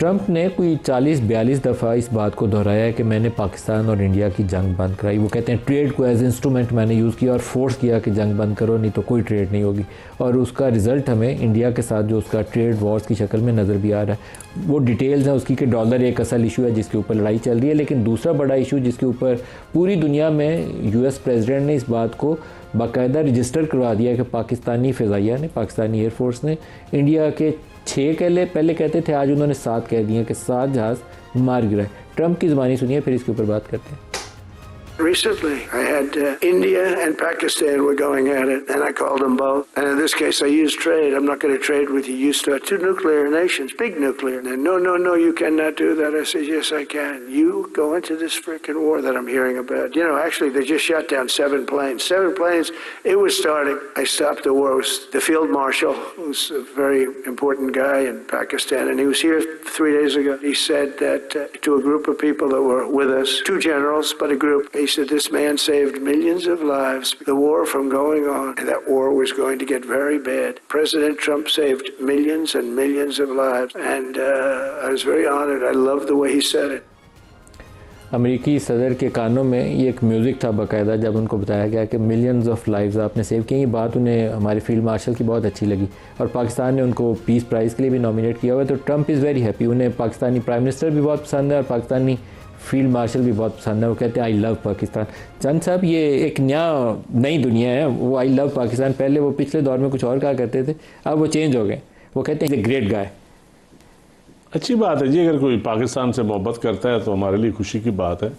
Trump ने कोई 40-42 दफ़ा इस बात को दोहराया है कि मैंने पाकिस्तान और इंडिया की जंग बंद कराई। वो कहते हैं ट्रेड को एज इंस्ट्रूमेंट मैंने यूज़ किया और फोर्स किया कि जंग बंद करो, नहीं तो कोई ट्रेड नहीं होगी। और उसका रिज़ल्ट हमें इंडिया के साथ जो उसका ट्रेड वॉर्स की शक्ल में नज़र भी आ रहा है। वो डिटेल्स हैं उसकी कि डॉलर एक असल इशू है जिसके ऊपर लड़ाई चल रही है, लेकिन दूसरा बड़ा इशू जिसके ऊपर पूरी दुनिया में US प्रेसिडेंट ने इस बात को बाकायदा रजिस्टर करवा दिया कि पाकिस्तानी फ़िज़ाइया ने, पाकिस्तानी एयरफोर्स ने इंडिया के 6 पहले कहते थे, आज उन्होंने 7 कह दिए कि 7 जहाज़ मार गिराए। ट्रंप की ज़बानी सुनिए, फिर इसके ऊपर बात करते हैं। Recently, I had India and Pakistan were going at it, and I called them both. And in this case, I used trade. I'm not going to trade with you. You start 2 nuclear nations, big nuclear. And no, you cannot do that. I said, yes, I can. You go into this freaking war that I'm hearing about. You know, actually, they just shot down 7 planes. 7 planes. It was starting. I stopped the war. It was the field marshal, who's a very important guy in Pakistan, and he was here 3 days ago. He said that to a group of people that were with us, 2 generals, but a group. He said this man saved millions of lives, the war from going on, and that war was going to get very bad. President Trump saved millions and millions of lives, and I was very honored. I loved the way he said it. अमेरिकी सदर के कानों में ये एक music था बाकायदा, जब उनको बताया गया कि मिलियंस ऑफ लाइव्स आपने सेव की। ये बात उन्हें हमारे फील्ड मार्शल की बहुत अच्छी लगी और पाकिस्तान ने उनको पीस प्राइज़ के लिए भी नॉमिनेट किया हुआ है। तो ट्रंप इज़ वेरी हैप्पी। उन्हें पाकिस्तानी प्राइम मिनिस्टर भी बहुत पसंद है और पाकिस्तानी फील्ड मार्शल भी बहुत पसंद है। वो कहते हैं आई लव पाकिस्तान। चंद साहब, ये एक नई दुनिया है। वो आई लव पाकिस्तान, पहले वो पिछले दौर में कुछ और कहा करते थे, अब वो चेंज हो गए। वो कहते हैं ग्रेट गाय। अच्छी बात है जी, अगर कोई पाकिस्तान से मोहब्बत करता है तो हमारे लिए खुशी की बात है।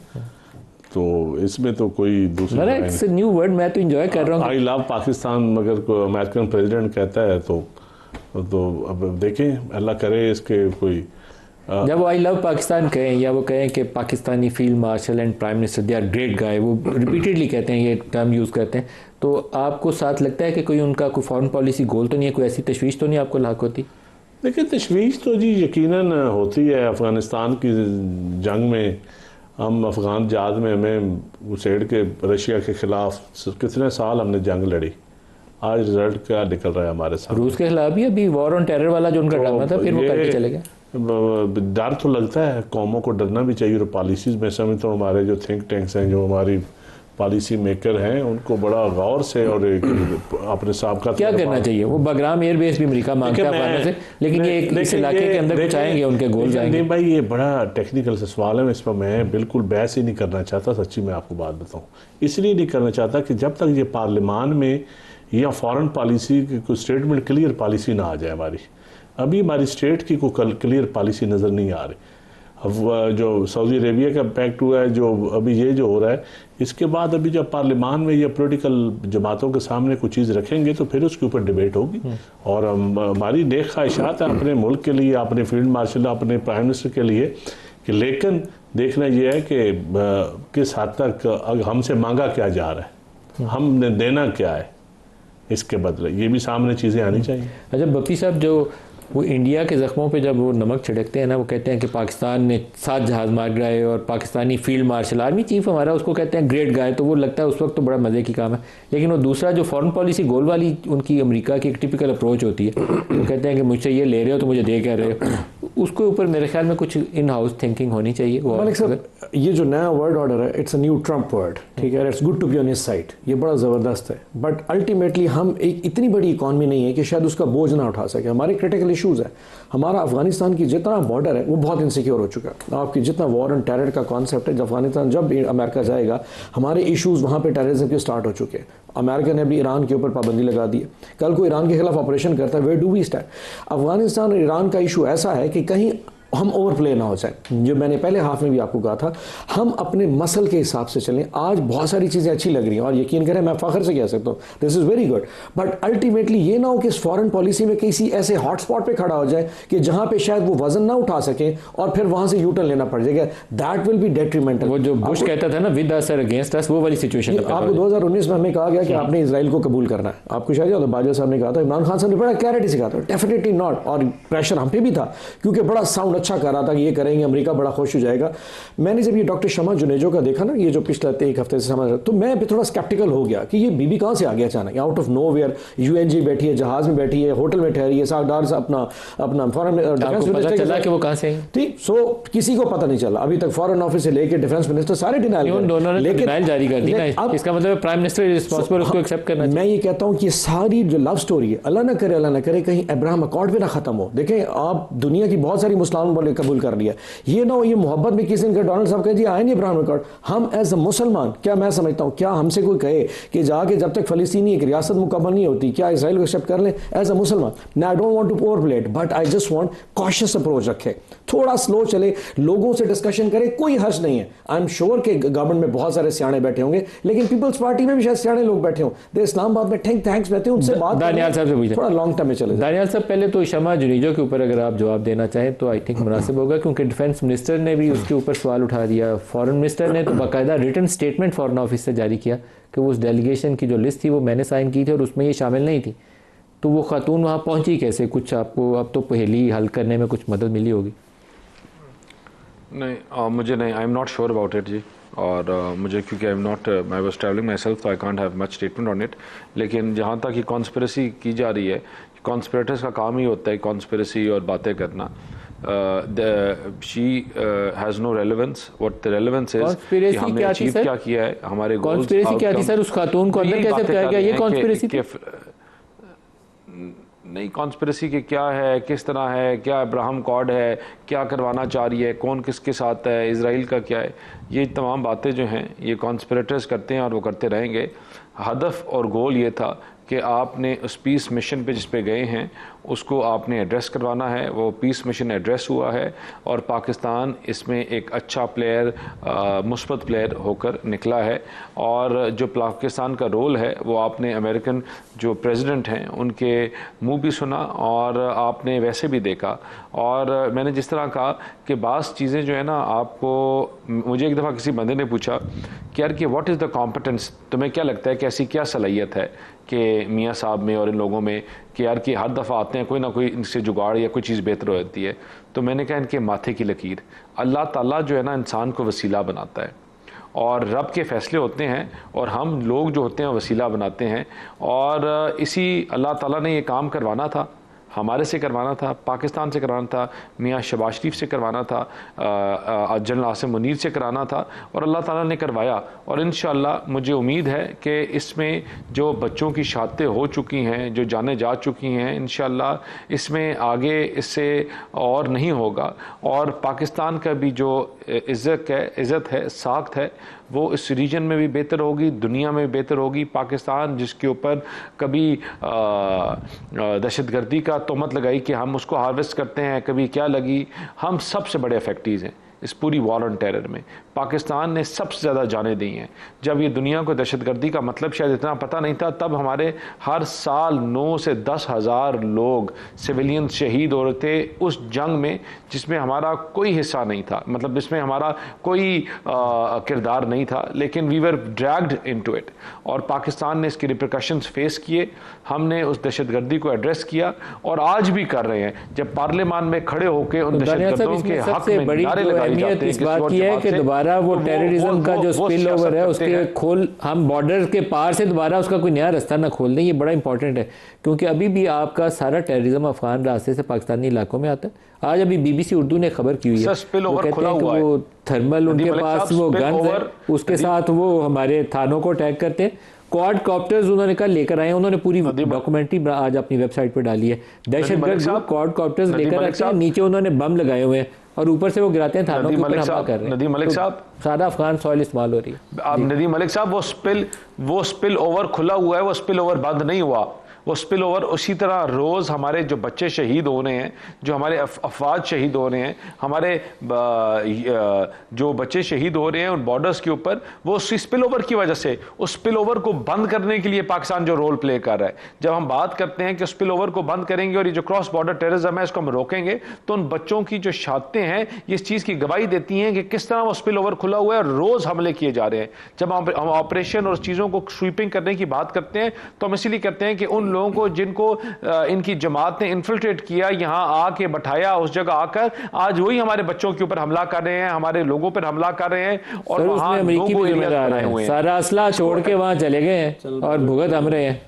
तो इसमें तो कोई दूसरा इट्स न्यू वर्ड, मैं तो एंजॉय कर रहा हूँ। आई लव पाकिस्तान अगर कोई अमेरिकन प्रेसिडेंट कहता है तो अब देखें, अल्लाह करे इसके कोई जब वो आई लव पाकिस्तान कहें या वो कहें कि Pakistani field marshal and prime minister they are great guy, वो रिपीटेडली कहते हैं, ये टर्म यूज़ करते हैं, तो आपको साथ लगता है कि कोई उनका कोई फॉरेन पॉलिसी गोल तो नहीं है, कोई ऐसी तशवीश तो नहीं आपको लाक होती? देखिए, तशवीश तो जी यकीनन होती है। अफ़गानिस्तान की जंग में हम अफ़गान जहाज़ में हमें घुसेड़ के रशिया के ख़िलाफ़ कितने साल हमने जंग लड़ी, आज रिजल्ट क्या निकल रहा है हमारे साथ। रूस के खिलाफ भी अभी वॉर ऑन टेरर वाला जो उनका ड्रामा था, फिर वो करके चले गए। डर तो लगता है, कौमों को डरना भी चाहिए। और पॉलिसीज़ में समझता हूँ हमारे जो थिंक टैंक्स हैं, जो हमारी पॉलिसी मेकर हैं, उनको बड़ा गौर से और अपने साहब क्या करना चाहिए। वो बगराम एयरबेस भी अमेरिका मांगता है से, लेकिन ये इस इलाके के अंदर कुछ आएंगे, उनके गोल जाएंगे। नहीं भाई, ये बड़ा टेक्निकल से सवाल है, इस पर मैं बिल्कुल बहस ही नहीं करना चाहता। सच्ची मैं आपको बात बताऊँ, इसलिए नहीं करना चाहता कि जब तक ये पार्लियामान में या फॉरेन पॉलिसी की कोई स्टेटमेंट, क्लियर पॉलिसी ना आ जाए हमारी। अभी हमारी स्टेट की कोई क्लियर पॉलिसी नज़र नहीं आ रही। अब जो सऊदी अरेबिया का इम्पैक्ट हुआ है, जो अभी ये जो हो रहा है, इसके बाद अभी जब पार्लियामान में या पॉलिटिकल जमातों के सामने कुछ चीज़ रखेंगे तो फिर उसके ऊपर डिबेट होगी। और हमारी नेक ख्वाहिशात है अपने मुल्क के लिए, अपने फील्ड मार्शल, अपने प्राइम मिनिस्टर के लिए, कि लेकिन देखना यह है कि किस हद तक हमसे मांगा क्या जा रहा है, हमने देना क्या है इसके बदले, ये भी सामने चीज़ें आनी चाहिए। अच्छा बप्पी साहब, जो वो इंडिया के ज़ख्मों पे जब वो नमक छिड़कते हैं ना, वो कहते हैं कि पाकिस्तान ने 7 जहाज़ मार गिराए और Pakistani field martial, army chief हमारा, उसको कहते हैं ग्रेट गाय, तो वो लगता है उस वक्त तो बड़ा मज़े की काम है। लेकिन वो दूसरा जो फॉरेन पॉलिसी गोल वाली उनकी अमेरिका की एक टिपिकल अप्रोच होती है, वो कहते हैं कि मुझसे ये ले रहे हो तो मुझे दे क्या रहे हो। उसके ऊपर मेरे ख्याल में कुछ इन हाउस थिंकिंग होनी चाहिए। मलिक साहब, ये जो नया वर्ड ऑर्डर है, it's a new Trump world, ठीक है, it's good to be on his side, ये बड़ा ज़बरदस्त है। बट अल्टीमेटली हम एक इतनी बड़ी इकॉनमी नहीं है कि शायद उसका बोझ ना उठा सके। हमारे क्रिटिकल इशूज़ है। हमारा अफगानिस्तान की जितना बॉर्डर है वो बहुत इनसिक्योर हो चुका है। आपकी जितना वॉर एंड टेरर का कॉन्सेप्ट है, अफगानिस्तान जब अमेरिका जाएगा, हमारे इशूज़ वहाँ पे टेररिज्म के स्टार्ट हो चुके हैं। अमेरिका ने अभी ईरान के ऊपर पाबंदी लगा दी है। कल को ईरान के खिलाफ ऑपरेशन करता है, where do we stand? Afghanistan और ईरान का इशू ऐसा है कि कहीं हम ओवर प्ले ना हो जाए। जो मैंने पहले हाफ में भी आपको कहा था, हम अपने मसल के हिसाब से चलें। आज बहुत सारी चीज़ें अच्छी लग रही हैं और यकीन करें मैं फ़ख्र से कह सकता हूँ this is very good, but ultimately ये ना हो कि इस फॉरेन पॉलिसी में किसी ऐसे हॉटस्पॉट पे खड़ा हो जाए कि जहाँ पे शायद वो वजन ना उठा सके और फिर वहाँ से यूटर्न लेना पड़ जाएगा। That will be detrimental. वो जो बुश कहता था ना, विद अस और अगेंस्ट अस, वो वाली सिचुएशन। आपको 2019 में हमें कहा गया कि आपने इसराइल को कबूल करना है। आपको शायद याद है, बाजवा साहब ने कहा था, इमरान खान साहब ने बड़ा क्लैरिटी से कहा था डेफिनेटली नॉट, और प्रेशर हम पे भी था क्योंकि बड़ा साउंड अच्छा कर रहा था कि ये करेंगे, अमेरिका बड़ा खुश हो जाएगा। मैंने जब ये डॉक्टर शमा जुनेजो का देखा ना, ये जो पिछले 1 हफ्ते से समझ, तो मैं भी थोड़ा स्केप्टिकल हो गया कि ये बीबी कहाँ से आ गया अचानक, out of nowhere. U N G बैठी है, जहाज में बैठी है, होटल में ठहरी है, सागदार से अपना फॉरेन डिफेंस चला कि वो कहाँ से है? ठीक, सो किसी को पता नहीं चला अभी तक, फॉरेन ऑफिस से लेके डिफेंस मिनिस्टर सारे डिनायल जारी कर दी ना, इसका मतलब प्राइम मिनिस्टर रिस्पांसिबल, उसको एक्सेप्ट करना। मैं ये कहता हूँ कि सारी जो लव स्टोरी है, अल्लाह ना करे कहीं अब्राहम अकॉर्ड भी ना खत्म हो। देखें आप, दुनिया की बहुत सारी मुसलमान बोले कबूल कर लिया, ये ना हो ये मोहब्बत में किसी ने डोनाल्ड साहब कह जी आए नहीं अब्राहम अकॉर्ड। हम एज अ मुसलमान, क्या मैं समझता हूँ, क्या हमसे कोई कहे कि जाके जब तक फलस्तीनी एक रियासत मुकम्मल नहीं होती, क्या इसराइल को एक्सेप्ट कर लें एज अ मुसलमान? ना, I don't want to overplay it, but I just want cautious approach रखे, थोड़ा स्लो चले, लोगों से डिस्कशन करे, कोई हर्ज नहीं है। आई एम श्योर कि गवर्नमेंट में बहुत सारे सियाने बैठे होंगे, लेकिन पीपल्स पार्टी में भी शायद सियाने लोग बैठे हों, दे इस्लामाबाद में थैंक्स बैठे हैं, उनसे बात दानियाल साहब से पूछें, थोड़ा लॉन्ग टर्म में चले। दानियाल साहब, पहले तो शमा जुनेजो के ऊपर अगर आप जवाब देना चाहें तो आई थिंक मुनासिब होगा, क्योंकि डिफेंस मिनिस्टर ने भी उसके ऊपर सवाल उठा दिया। फॉरेन मिनिस्टर ने तो बाकायदा रिटन स्टेटमेंट फॉरेन ऑफिस से जारी किया कि उस डेलीगेशन की जो लिस्ट थी वो मैंने साइन की थी और उसमें ये शामिल नहीं थी। तो वो खातून वहाँ पहुँची कैसे? कुछ आपको अब तो पहेली हल करने में कुछ मदद मिली होगी? नहीं, मुझे नहीं, I am not sure about it जी। और मुझे, क्योंकि I was travelling myself, तो I can't have much statement on it. लेकिन जहाँ तक ये कॉन्स्पिरेसी की जा रही है, कॉन्स्पिरेटर्स का काम ही होता है कॉन्स्पिरेसी और बातें करना। She has no relevance, what the relevance is कि हमने अचीव क्या किया है, हमारे गोल्स। कॉन्स्पिरेसी क्या थी सर? उस खातून को अंदर कैसे किया गया? ये कॉन्स्पिरेसी थी? नहीं, कॉन्स्पिरेसी के क्या है, किस तरह है, क्या अब्राहम कॉर्ड है, क्या करवाना चाह रही है, कौन किसके साथ है, इजराइल का क्या है, ये तमाम बातें जो हैं ये कॉन्स्पिरेटर्स करते हैं और वो करते रहेंगे। हदफ और गोल ये था कि आपने उस पीस मिशन पे जिस पे गए हैं उसको आपने एड्रेस करवाना है। वो पीस मिशन एड्रेस हुआ है और पाकिस्तान इसमें एक अच्छा प्लेयर, मुस्बत प्लेयर होकर निकला है। और जो पाकिस्तान का रोल है वो आपने अमेरिकन जो प्रेसिडेंट हैं उनके मुंह भी सुना और आपने वैसे भी देखा। और मैंने जिस तरह कहा कि बाज़ चीज़ें जो है ना, आपको, मुझे एक दफ़ा किसी बंदे ने पूछा कि यार कि व्हाट इज़ द कॉम्पिटेंस, तुम्हें क्या लगता है कि ऐसी क्या सलाहियत है कि मियाँ साहब में और इन लोगों में कि यार कि हर दफ़ा आते हैं कोई ना कोई इनसे जुगाड़ या कोई चीज़ बेहतर हो जाती है। तो मैंने कहा इनके माथे की लकीर, अल्लाह ताला जो है ना इंसान को वसीला बनाता है और रब के फ़ैसले होते हैं और हम लोग जो होते हैं वसीला बनाते हैं। और इसी अल्लाह ताला ने ये काम करवाना था, हमारे से करवाना था, पाकिस्तान से करवाना था, मियाँ शहबाज शरीफ से करवाना था, जनरल आसिम मुनीर से कराना था और अल्लाह ताला ने करवाया। और इंशाअल्लाह मुझे उम्मीद है कि इसमें जो बच्चों की शहादतें हो चुकी हैं, जो जाने जा चुकी हैं, इंशाअल्लाह इसमें आगे इससे और नहीं होगा। और पाकिस्तान का भी जो इज़्ज़त है, साख्त है, वो इस रीजन में भी बेहतर होगी, दुनिया में भी बेहतर होगी। पाकिस्तान जिसके ऊपर कभी दहशतगर्दी का तोहमत लगाई कि हम उसको हार्वेस्ट करते हैं, कभी क्या लगी, हम सबसे बड़े अफेक्टीज़ हैं इस पूरी वॉर ऑन टेरर में। पाकिस्तान ने सबसे ज़्यादा जानें दी हैं। जब ये दुनिया को दहशतगर्दी का मतलब शायद इतना पता नहीं था, तब हमारे हर साल 9 से 10 हज़ार लोग सिविलियन शहीद हो रहे थे उस जंग में जिसमें हमारा कोई हिस्सा नहीं था, मतलब जिसमें हमारा कोई किरदार नहीं था, लेकिन we were dragged into it. और पाकिस्तान ने इसके रिपरकशंस फेस किए, हमने उस दहशतगर्दी को एड्रेस किया और आज भी कर रहे हैं। जब पार्लियामान में खड़े होकर उन दहशतगर्दों के हक में नारे लगाए जाते हैं, इस बात की है कि दोबारा वो टेररिज्म का जो स्पिल ओवर है उसके खोल, हम बॉर्डर के पार से दोबारा उसका कोई नया रास्ता ना खोल दें, ये बड़ा इंपॉर्टेंट है। क्योंकि अभी भी आपका सारा टेररिज्म अफगान रास्ते से पाकिस्तानी इलाकों में आता है। आज अभी BBC उर्दू ने खबर की हुई है, वो कहते हैं कि वो थर्मल उनके पास वो गन्स है, उसके साथ वो हमारे थानों को अटैक करते हैं। क्वाड कॉप्टर्स उन्होंने कल लेकर आए हैं, उन्होंने पूरी डॉक्यूमेंट्री आज अपनी वेबसाइट पर डाली है। दहशतगर्द क्वाड कॉप्टर्स लेकर आते हैं, नीचे उन्होंने बम लगाए हुए हैं और ऊपर से वो गिराते हैं, थानों के ऊपर हमला कर रहे हैं। नदीम मलिक साहब, सारा अफगान सॉइल इस्तेमाल हो रही है। अब नदीम मलिक साहब, वो स्पिल ओवर खुला हुआ है, वो स्पिल ओवर बंद नहीं हुआ। वो स्पिल ओवर उसी तरह रोज़ हमारे जो बच्चे शहीद हो रहे हैं, जो हमारे अफवाज शहीद हो रहे हैं, हमारे जो बच्चे शहीद हो रहे हैं उन बॉर्डर्स के ऊपर, वो उस स्पिल ओवर की वजह से, उस स्पिल ओवर को बंद करने के लिए पाकिस्तान जो रोल प्ले कर रहा है। जब हम बात करते हैं कि स्पिल ओवर को बंद करेंगे और ये जो क्रॉस बॉर्डर टेररिज्म है इसको हम रोकेंगे, तो उन बच्चों की जो शहादतें हैं ये इस चीज़ की गवाही देती हैं कि किस तरह वो स्पिल ओवर खुला हुआ है और रोज़ हमले किए जा रहे हैं। जब हम ऑपरेशन और चीज़ों को स्वीपिंग करने की बात करते हैं तो हम इसीलिए करते हैं कि उन लोगों को जिनको इनकी जमात ने इन्फिल्ट्रेट किया, यहाँ आके बैठाया, उस जगह आकर आज वही हमारे बच्चों के ऊपर हमला कर रहे हैं, हमारे लोगों पर हमला कर रहे हैं और वहाँ अमेरिकी भी जिम्मेदार है, सारा असला छोड़ के वहाँ चले गए हैं और भुगत हम रहे हैं।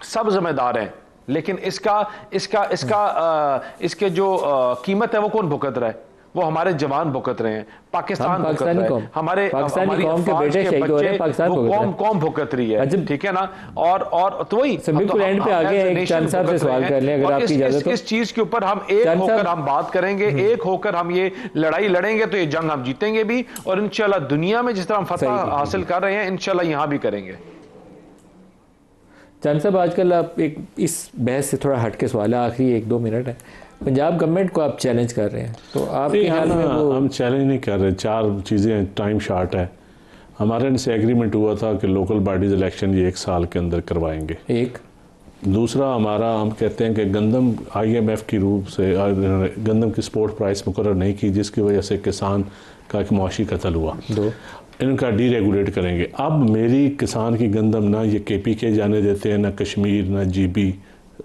सब जिम्मेदार हैं, लेकिन इसके जो कीमत है वो कौन भुगत रहा है? वो हमारे जवान भुगत रहे हैं, पाकिस्तान भुगत रहा है, हमारे पाकिस्तानी कौम के बेटे शहीद हो रहे हैं, पाकिस्तान कौम भुगत रही है, ठीक है ना। और तो वही बिल्कुल एंड पे आगे एक चंद साहब से सवाल कर लें अगर आपकी इजाजत हो। इस चीज के ऊपर हम एक होकर हम बात करेंगे, एक होकर हम ये लड़ाई लड़ेंगे तो ये जंग हम जीतेंगे भी, और इंशाल्लाह दुनिया में जिस तरह हम फतह हासिल कर रहे हैं इंशाल्लाह यहां भी करेंगे। चंद साहब, आजकल आप एक इस बहस से थोड़ा हट के सवाल है, आखिरी 1-2 मिनट है, पंजाब गवर्नमेंट को आप चैलेंज कर रहे हैं, तो आपके ख्याल में वो? हम चैलेंज नहीं कर रहे, 4 चीज़ें, टाइम शार्ट है। हमारे इनसे एग्रीमेंट हुआ था कि लोकल बॉडीज इलेक्शन ये 1 साल के अंदर करवाएंगे। एक दूसरा, हमारा हम कहते हैं कि गंदम IMF की रूप से गंदम की सपोर्ट प्राइस मुकर्रर नहीं की, जिसकी वजह से किसान का एक मुआशी कत्ल हुआ। 2 इनका डीरेगुलेट करेंगे। अब मेरी किसान की गंदम ना ये KPK जाने देते हैं, ना कश्मीर, ना GB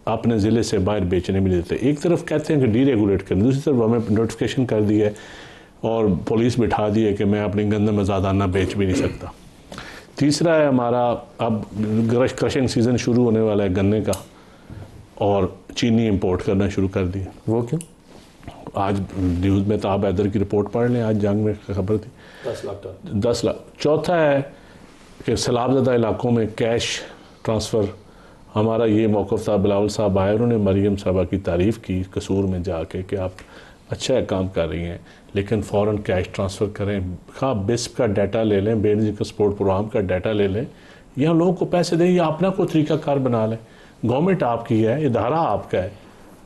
अपने ज़िले से बाहर बेचने भी नहीं देते। एक तरफ कहते हैं कि डीरेगुलेट करें, दूसरी तरफ हमें नोटिफिकेशन कर दी है और पुलिस बिठा दी है कि मैं अपनी गंदम आज़ादाना बेच भी नहीं सकता। तीसरा है हमारा, अब क्रशिंग सीज़न शुरू होने वाला है गन्ने का, और चीनी इंपोर्ट करना शुरू कर दी। वो क्यों? आज न्यूज़ में ताब हैदर की रिपोर्ट पढ़ लें, आज जंग में खबर थी 10 लाख। चौथा है कि सैलाबज़दा इलाकों में कैश ट्रांसफ़र, हमारा ये मौक़िफ़ था। बिलावल साहब आए, उन्होंने मरीम साहबा की तारीफ़ की कसूर में जाके कि आप अच्छा काम कर रही हैं, लेकिन फ़ौरन कैश ट्रांसफ़र करें। हाँ, बिस्प का डाटा ले लें, बेनज़ीर सपोर्ट प्रोग्राम का डाटा ले लें, या लोगों को पैसे दें, या अपना कोई तरीक़ाकार बना लें। गवर्नमेंट आपकी है, इदारा आपका है,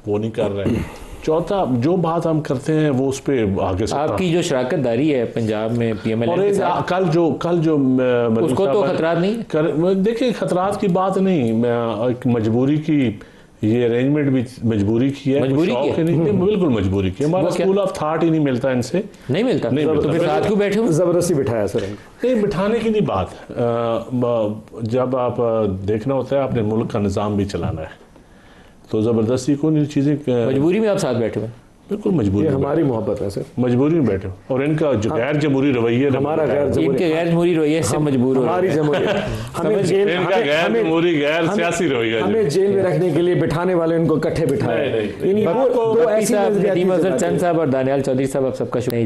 वो नहीं कर रहे हैं। चौथा, जो बात हम करते हैं वो उस पर आगे से आपकी जो शराकत दारी है पंजाब में PMLN के साथ, कल जो उसको तो खतरात नहीं? देखिए, खतरात की बात नहीं, मैं एक मजबूरी की, ये अरेंजमेंट भी मजबूरी की है, मजबूरी की है? नहीं, बिल्कुल मजबूरी की। हमारा स्कूल ऑफ थॉट ही नहीं मिलता इनसे, नहीं मिलता, तो फिर साथ क्यों बैठे हो? जबरदस्ती बिठाया सर इनको। नहीं, बिठाने की नहीं बात। जब आप देखना होता है, अपने मुल्क का निज़ाम भी चलाना है, तो ज़बरदस्ती को नहीं चीज़ें, मजबूरी में आप साथ बैठे हुए? बिल्कुल मजबूरी, हमारी मोहब्बत है सर, मजबूरी में बैठे। और इनका जो गैर जमहूरी रवैया, हमारा इनके गैर जमहूरी रवैये से मजबूर हो, हमारी जमहूरियत, हमें जेल, इनका गैर जमहूरी गैर सियासी रवैया, हमें जेल में रखने के लिए बिठाने वाले इनको इकट्ठे बिठाए। चंद साहब और दानियाल चौधरी साहब, आप सबका शुक्रिया।